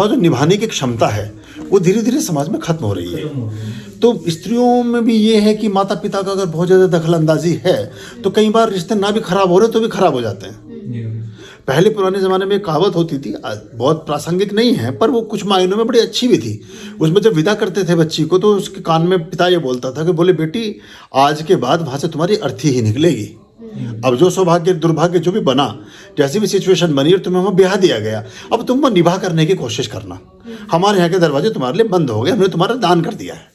और जो निभाने की क्षमता है वो धीरे धीरे समाज में खत्म हो रही है। तो स्त्रियों में भी ये है कि माता पिता का अगर बहुत ज़्यादा दखल अंदाजी है तो कई बार रिश्ते ना भी खराब हो रहे तो भी खराब हो जाते हैं। पहले पुराने ज़माने में एक कहावत होती थी, बहुत प्रासंगिक नहीं है पर वो कुछ मायनों में बड़ी अच्छी भी थी। उसमें जब विदा करते थे बच्ची को तो उसके कान में पिता ये बोलता था कि बोले बेटी आज के बाद वहाँ से तुम्हारी अर्थी ही निकलेगी। अब जो सौभाग्य दुर्भाग्य जो भी बना, जैसी भी सिचुएशन बनी और तुम्हें वहाँ ब्याह दिया गया, अब तुम वो निभा करने की कोशिश करना। हमारे यहाँ के दरवाजे तुम्हारे लिए बंद हो गए, हमने तुम्हारा दान कर दिया है।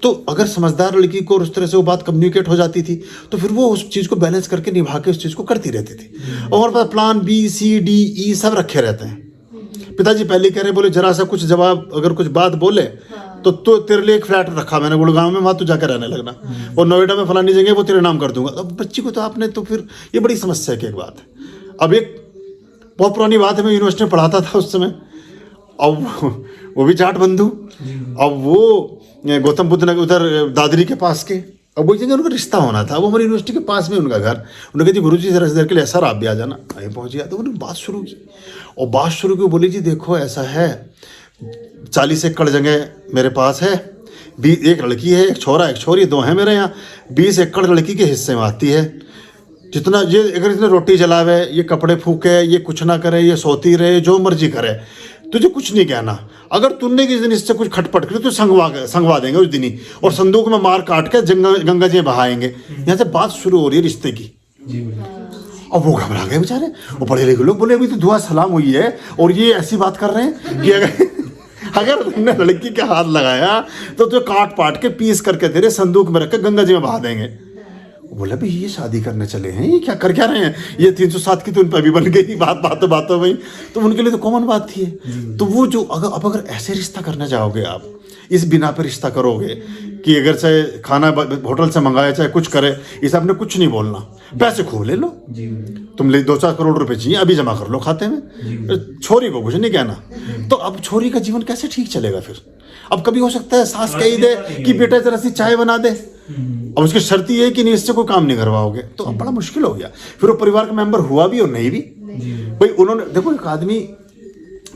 तो अगर समझदार लड़की को उस तरह से वो बात कम्युनिकेट हो जाती थी तो फिर वो उस चीज़ को बैलेंस करके निभा के उस चीज़ को करती रहती थी। और plan B C D E सब रखे रहते हैं। पिताजी पहले कह रहे बोले जरा सा कुछ जवाब अगर कुछ बात बोले तो तेरे लिए एक फ्लैट रखा मैंने गुड़गांव में, वहाँ तू जाकर रहने लगना, और नोएडा में फलानी जगह वो तेरे नाम कर दूंगा। अब बच्ची को तो आपने तो फिर ये बड़ी समस्या की एक बात है। अब एक बहुत पुरानी बात है, मैं यूनिवर्सिटी में पढ़ाता था उस समय, अब वो भी जाट बंधु, अब वो गौतम बुद्ध नगर उधर दादरी के पास के, अब वही जगह उनका रिश्ता होना था, वो हमारी यूनिवर्सिटी के पास में उनका घर। उन्होंने कहा जी गुरुजी जरा देर के लिए सर आप भी आ जाना। वहीं पहुँच गया तो उन्होंने बात शुरू की, और बात शुरू की बोली जी देखो ऐसा है 40 एकड़ जगह मेरे पास है, एक लड़की है, एक छोरा एक छोरी, दो हैं मेरे यहाँ, 20 एकड़ लड़की के हिस्से में आती है। जितना ये अगर इसने रोटी जलावे, ये कपड़े फूके, ये कुछ ना करे, ये सोती रहे, जो मर्जी करे, तुझे कुछ नहीं कहना। अगर तुमने किसी दिन इससे कुछ खटपट करी तो संगवा देंगे उस दिन ही, और संदूक में मार काट के गंगा जी बहाएंगे। यहाँ से बात शुरू हो रही है रिश्ते की। अब वो घबरा गए बेचारे, वो पढ़े लिखे लोग बोले अभी तो दुआ सलाम हुई है और ये ऐसी बात कर रहे हैं कि अगर तुमने लड़की के हाथ लगाया तो तुझे काट पाट के पीस करके तेरे संदूक में रख के गंगा जी में बहा देंगे। बोला भाई ये शादी करने चले हैं, ये क्या कर क्या रहे हैं, ये 307 की तो उन पर भी बन गई बातों में, तो उनके लिए तो कॉमन बात थी। तो वो जो अगर ऐसे रिश्ता करना चाहोगे आप, इस बिना पे रिश्ता करोगे कि अगर चाहे खाना होटल से मंगाया चाहे कुछ करे, इस आपने कुछ नहीं बोलना, पैसे खूब ले लो, तुम ले 2-4 करोड़ रुपए चाहिए अभी जमा कर लो खाते में, छोरी को कुछ नहीं कहना। तो अब छोरी का जीवन कैसे ठीक चलेगा फिर? अब कभी हो सकता है सास कही दे कि बेटा जरा सी चाय बना दे, अब उसकी शर्त ये है कि नहीं इससे कोई काम नहीं करवाओगे, तो अब बड़ा मुश्किल हो गया। फिर वो परिवार का मेंबर हुआ भी और नहीं भी। भाई उन्होंने देखो एक आदमी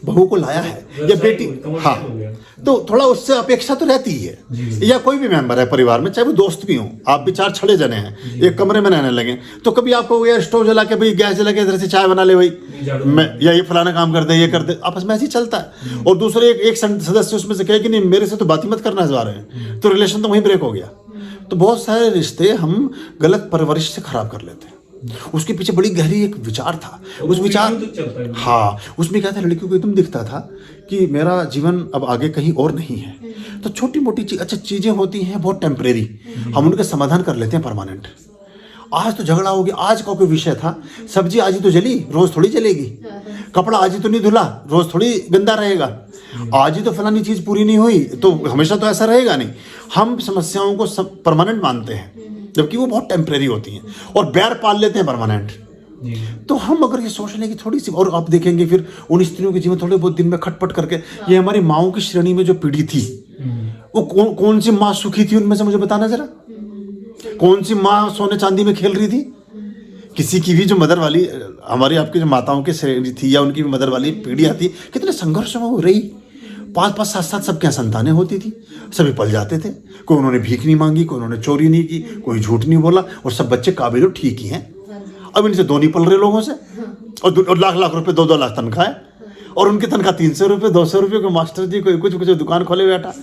बहू को लाया है या बेटी, हाँ, तो थोड़ा उससे अपेक्षा तो रहती ही है। या कोई भी मेंबर है परिवार में, चाहे वो दोस्त भी हो, आप भी 4 छड़े जने हैं एक कमरे में रहने लगे, तो कभी आपको यार स्टोव जला के भाई गैस जला के इधर से चाय बना ले भाई, मैं या ये फलाना काम कर दे, ये कर दे, आपस में ऐसे ही चलता है। और दूसरे एक सदस्य उसमें से कहे कि नहीं मेरे से तो बात ही मत करना जा रहे हैं, तो रिलेशन तो वहीं ब्रेक हो गया। तो बहुत सारे रिश्ते हम गलत परवरिश से खराब कर लेते हैं। उसके पीछे बड़ी गहरी एक विचार था, उस विचार, हाँ, उसमें क्या था, लड़कियों को एकदम दिखता था कि मेरा जीवन अब आगे कहीं और नहीं है। तो छोटी मोटी चीजें होती हैं बहुत टेम्परेरी, हम उनका समाधान कर लेते हैं परमानेंट। आज तो झगड़ा हो गया, आज का कोई विषय था, सब्जी आज ही तो जली, रोज थोड़ी जलेगी, कपड़ा आज ही तो नहीं धुला, रोज थोड़ी गंदा रहेगा, आज ही तो फलानी चीज पूरी नहीं हुई तो हमेशा तो ऐसा रहेगा नहीं। हम समस्याओं को सब परमानेंट मानते हैं जबकि वो बहुत टेम्परेरी होती हैं, और बैर पाल लेते हैं परमानेंट। तो हम अगर ये सोच लें कि थोड़ी सी, और आप देखेंगे फिर उन स्त्रियों के जीवन थोड़े बहुत दिन में खटपट करके, ये हमारी माओं की श्रेणी में जो पीढ़ी थी, वो कौन सी माँ सुखी थी उनमें से मुझे बताना जरा, कौन सी माँ सोने चांदी में खेल रही थी? किसी की भी जो मदर वाली हमारी आपकी जो माताओं की श्रेणी थी या उनकी भी मदर वाली पीढ़ियाँ थी, कितने संघर्ष में वो रही। 5-5 7-7 सबके यहाँ संतानें होती थी, सभी पल जाते थे, कोई उन्होंने भीख नहीं मांगी, कोई उन्होंने चोरी नहीं की, कोई झूठ नहीं बोला, और सब बच्चे काबिल और ठीक ही हैं। अब इनसे 2 नहीं पल रहे लोगों से, और लाख रुपए 2-2 लाख तनख्वाह है, और उनकी तनख्वाह 300 रुपये 200 रुपये को मास्टर जी कोई कुछ दुकान खोले बैठा।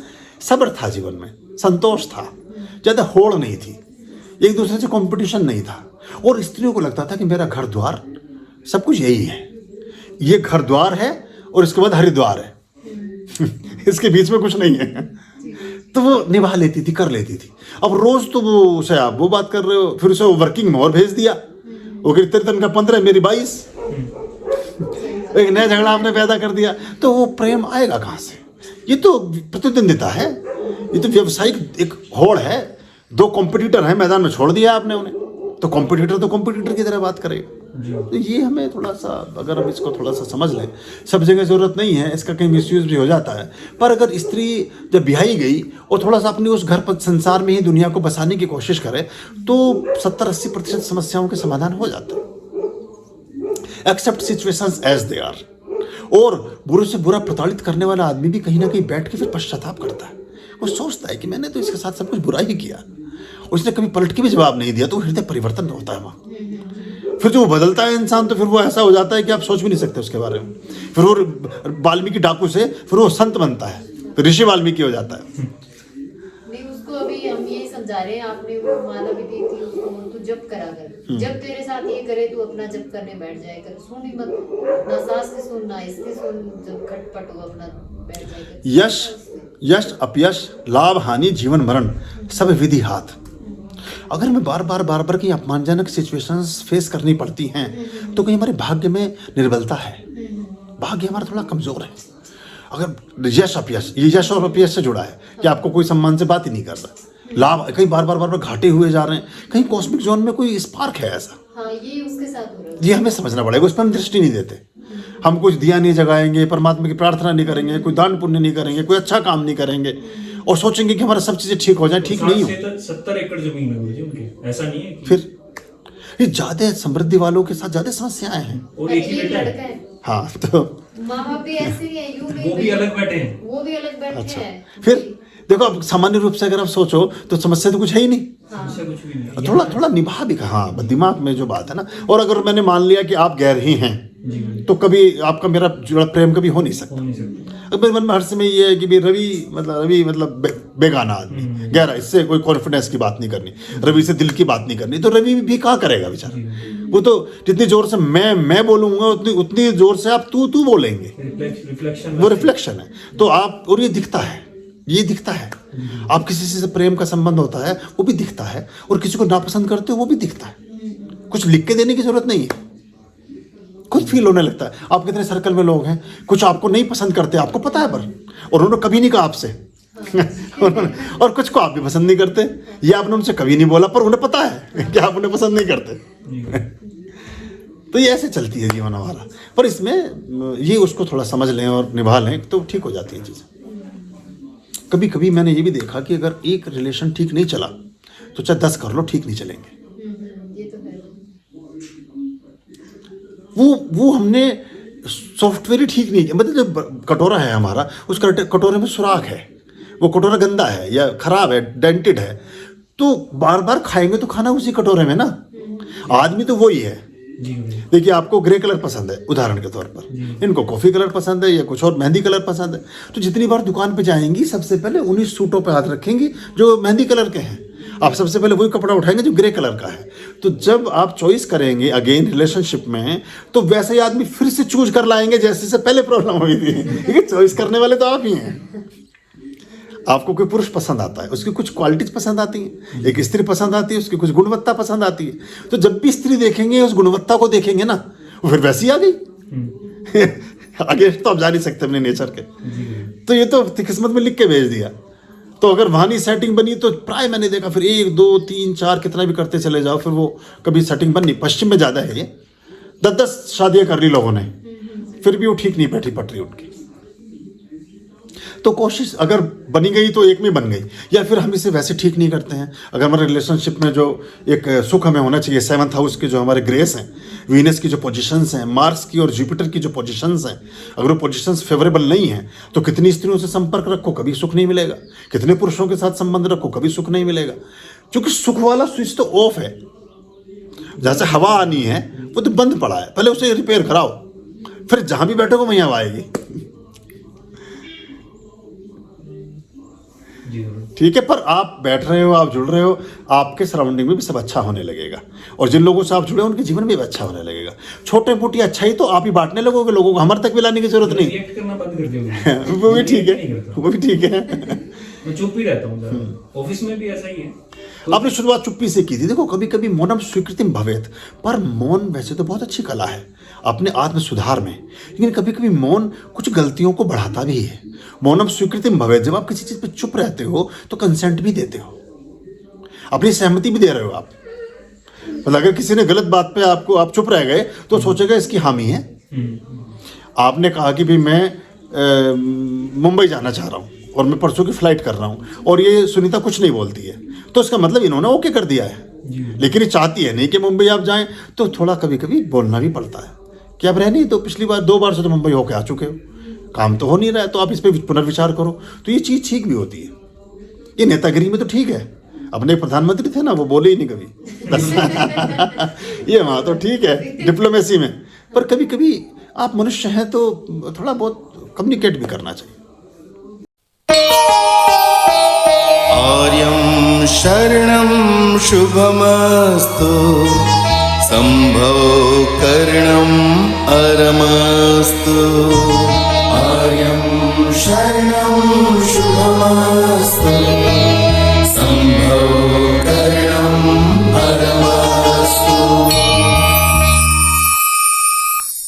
सब्र था जीवन में, संतोष था, ज़्यादा होड़ नहीं थी, एक दूसरे से कंपटीशन नहीं था, और स्त्रियों को लगता था कि मेरा घर द्वार सब कुछ यही है, ये घर द्वार है और इसके बाद हरिद्वार है इसके बीच में कुछ नहीं है। तो वो निभा लेती थी, कर लेती थी। अब रोज तो वो उसे आप वो बात कर रहे हो, फिर उसे वर्किंग में और भेज दिया, वो तेरे तनख्वाह 15 मेरी 22, एक नया झगड़ा आपने पैदा कर दिया। तो वो प्रेम आएगा कहाँ से? ये तो प्रतिद्वंदिता है, ये तो व्यवसायिक एक होड़ है। 2 कॉम्पिटिटर हैं, मैदान में छोड़ दिया आपने उन्हें, तो कॉम्पिटिटर की तरह बात करेगा। तो ये हमें थोड़ा सा, अगर हम इसको थोड़ा सा समझ लें, सब जगह ज़रूरत नहीं है, इसका कहीं मिसयूज भी हो जाता है। पर अगर स्त्री जब ब्याही गई और थोड़ा सा अपनी उस घर पर संसार में ही दुनिया को बसाने की कोशिश करे, तो 70-80% समस्याओं के समाधान हो जाते हैं। Except situations as they are, और बुरे से बुरा प्रताड़ित करने वाला आदमी भी कहीं ना कहीं बैठ के फिर पश्चाताप करता है। वो सोचता है कि मैंने तो इसके साथ सब कुछ बुरा ही किया, उसने कभी पलट के भी जवाब नहीं दिया, तो हृदय परिवर्तन होता है वहाँ। फिर जो बदलता है इंसान, तो फिर वो ऐसा हो जाता है कि आप सोच भी नहीं सकते उसके बारे में। फिर वो वाल्मीकि डाकू से फिर वो संत बनता है, तो ऋषि वाल्मीकि हो जाता है। नहीं, उसको अभी हम यही समझा रहे हैं, आपने वो माला भी दी थी उसको, तू जप करा कर, जब तेरे साथ ये करे तू अपना जप करने बैठ जाए कर, सुन ही मत, ना सास की सुन ना इसकी सुन, जब खटपट हो अपना बैठ जाए कर। यश अपयश, लाभ हानि, जीवन मरण सब विधि हाथ। अगर हमें बार बार कहीं अपमानजनक सिचुएशंस फेस करनी पड़ती हैं, तो कहीं हमारे भाग्य में निर्बलता है, भाग्य हमारा थोड़ा कमजोर है। अगर यश अपयश, ये यश और अपयश से जुड़ा है कि आपको कोई सम्मान से बात ही नहीं कर रहा, लाभ कहीं बार घाटे हुए जा रहे हैं, कहीं कॉस्मिक जोन में कोई स्पार्क है ऐसा। हाँ, ये उसके साथ हो रहा है। ये हमें समझना पड़ेगा, उस पर हम दृष्टि नहीं देते। हम कुछ दिया नहीं जगाएंगे, परमात्मा की प्रार्थना नहीं करेंगे, कोई दान पुण्य नहीं करेंगे, कोई अच्छा काम नहीं करेंगे, और सोचेंगे कि हमारा सब चीजें ठीक हो जाए। ठीक नहीं हो। 70 एकड़ जमीन है उनकी, ऐसा नहीं है कि... फिर ये ज्यादा समृद्धि वालों के साथ ज्यादा समस्याएं हैं, और एक ही बेटा लड़का है। हाँ, तो माँ बाप भी ऐसे ही है, यूं वो भी अलग बैठे हैं, वो भी अलग बैठे अच्छा। हैं। फिर देखो, अब सामान्य रूप से अगर आप सोचो तो समस्या तो कुछ है ही नहीं, उससे कुछ भी नहीं। थोड़ा निभा भी कहा दिमाग में जो बात है ना। और अगर मैंने मान लिया कि आप गैर ही हैं, तो कभी आपका मेरा जुड़ा प्रेम कभी हो नहीं सकता। अब मेरे मन में हर समय ये है कि रवि मतलब बेगाना आदमी, गहरा, इससे कोई कॉन्फिडेंस की बात नहीं करनी, रवि से दिल की बात नहीं करनी, तो रवि भी कहाँ करेगा बेचारा। वो तो जितनी जोर से मैं बोलूंगा उतनी जोर से आप तू बोलेंगे, वो रिफ्लेक्शन है। तो आप, और ये दिखता है, आप किसी से प्रेम का संबंध होता है वो भी दिखता है, और किसी को नापसंद करते हो वो भी दिखता है। कुछ लिख के देने की जरूरत नहीं है, खुद फील होने लगता है। आप कितने सर्कल में लोग हैं, कुछ आपको नहीं पसंद करते, आपको पता है, पर और उन्होंने कभी नहीं कहा आपसे और कुछ को आप भी पसंद नहीं करते, ये आपने उनसे कभी नहीं बोला, पर उन्हें पता है कि आप उन्हें पसंद नहीं करते। तो ये ऐसे चलती है जीवन हमारा। पर इसमें ये उसको थोड़ा समझ लें और निभा लें तो ठीक हो जाती है चीज़ें। कभी कभी मैंने ये भी देखा कि अगर एक रिलेशन ठीक नहीं चला तो चाहे 10 कर लो, ठीक नहीं चलेंगे। ये तो है। वो हमने सॉफ्टवेयर ही ठीक नहीं किया। मतलब जो कटोरा है हमारा, उस कटोरे में सुराख है, वो कटोरा गंदा है या खराब है, डेंटेड है, तो बार बार खाएंगे तो खाना उसी कटोरे में ना। आदमी तो वही है। देखिए, आपको ग्रे कलर पसंद है उदाहरण के तौर पर, इनको कॉफी कलर पसंद है या कुछ और मेहंदी कलर पसंद है, तो जितनी बार दुकान पे जाएंगी सबसे पहले उन्हीं सूटों पे हाथ रखेंगी जो मेहंदी कलर के हैं। आप सबसे पहले वही कपड़ा उठाएंगे जो ग्रे कलर का है। तो जब आप चॉइस करेंगे अगेन रिलेशनशिप में, तो वैसे ही आदमी फिर से चूज कर लाएंगे जैसे से पहले प्रॉब्लम हुई थी, क्योंकि चॉइस करने वाले तो आप ही हैं। आपको कोई पुरुष पसंद आता है, उसकी कुछ क्वालिटीज पसंद आती हैं, एक स्त्री पसंद आती है, उसकी कुछ गुणवत्ता पसंद आती है, तो जब भी स्त्री देखेंगे उस गुणवत्ता को देखेंगे ना, वो फिर वैसी आ गई। आगे तो आप जा नहीं सकते अपने नेचर के, तो ये तो किस्मत में लिख के भेज दिया। तो अगर वहाँ नहीं सेटिंग बनी तो प्राय मैंने देखा फिर 1 2 3 4 कितना भी करते चले जाओ, फिर वो कभी सेटिंग बन नहीं। पश्चिम में ज़्यादा है ये, 10 शादियाँ कर ली लोगों ने, फिर भी वो ठीक नहीं बैठी पटरी उनकी। तो कोशिश अगर बनी गई तो एक में बन गई, या फिर हम इसे वैसे ठीक नहीं करते हैं। अगर हमारे रिलेशनशिप में जो एक सुख हमें होना चाहिए, 7th हाउस के जो हमारे ग्रेस हैं, वीनस की जो पोजीशंस हैं, मार्स की और जुपिटर की जो पोजीशंस हैं, अगर वो पोजीशंस फेवरेबल नहीं हैं तो कितनी स्त्रियों से संपर्क रखो कभी सुख नहीं मिलेगा, कितने पुरुषों के साथ संबंध रखो कभी सुख नहीं मिलेगा। क्योंकि सुख वाला स्विच तो ऑफ है, जहाँ से हवा आनी है वो तो बंद पड़ा है, पहले उसे रिपेयर कराओ, फिर जहाँ भी बैठोगे वहीं हवा आएगी। ठीक है, पर आप बैठ रहे हो, आप जुड़ रहे हो, आपके सराउंडिंग में भी सब अच्छा होने लगेगा, और जिन लोगों से आप जुड़े उनके जीवन में भी अच्छा होने लगेगा। छोटे मोटी अच्छाई तो आप ही बांटने लगोगे, लोगों को हमारे तक भी लाने की जरूरत नहीं। रिएक्ट करना बंद कर दिया वो भी ठीक है, वो भी ठीक है। मैं चुप ही रहता हूँ, ऑफिस में भी ऐसा ही है। आपने शुरुआत चुप्पी से की थी। देखो, कभी कभी मौनम स्वीकृतिम भवेत, पर मौन वैसे तो बहुत अच्छी कला है अपने आत्म सुधार में, लेकिन कभी कभी मौन कुछ गलतियों को बढ़ाता भी है। मौनम स्वीकृतिम भवेत, जब आप किसी चीज पे चुप रहते हो तो कंसेंट भी देते हो, अपनी सहमति भी दे रहे हो आप। मतलब अगर किसी ने गलत बात पे आप चुप रह गए तो सोचेगा इसकी हामी है। आपने कहा कि भाई मैं मुंबई जाना चाह रहा हूँ और मैं परसों की फ्लाइट कर रहा हूँ, और ये सुनीता कुछ नहीं बोलती है, तो इसका मतलब इन्होंने ओके कर दिया है। लेकिन ये चाहती है नहीं कि मुंबई आप जाएं, तो थोड़ा कभी कभी बोलना भी पड़ता है कि अब रह नहीं, तो पिछली बार 2 बार से तो मुंबई होके आ चुके हो, काम तो हो नहीं रहा है, तो आप इस पर पुनर्विचार करो। तो ये चीज़ ठीक भी होती है। ये नेतागिरी में तो ठीक है, अपने प्रधानमंत्री थे ना, वो बोले ही नहीं कभी बस ये वहाँ तो ठीक है डिप्लोमेसी में, पर कभी कभी आप मनुष्य हैं तो थोड़ा बहुत कम्युनिकेट भी करना चाहिए। आर्यं शरणं शुभमस्तु, संभव करणं अरमस्तु। आर्यं शरणं शुभमस्तु,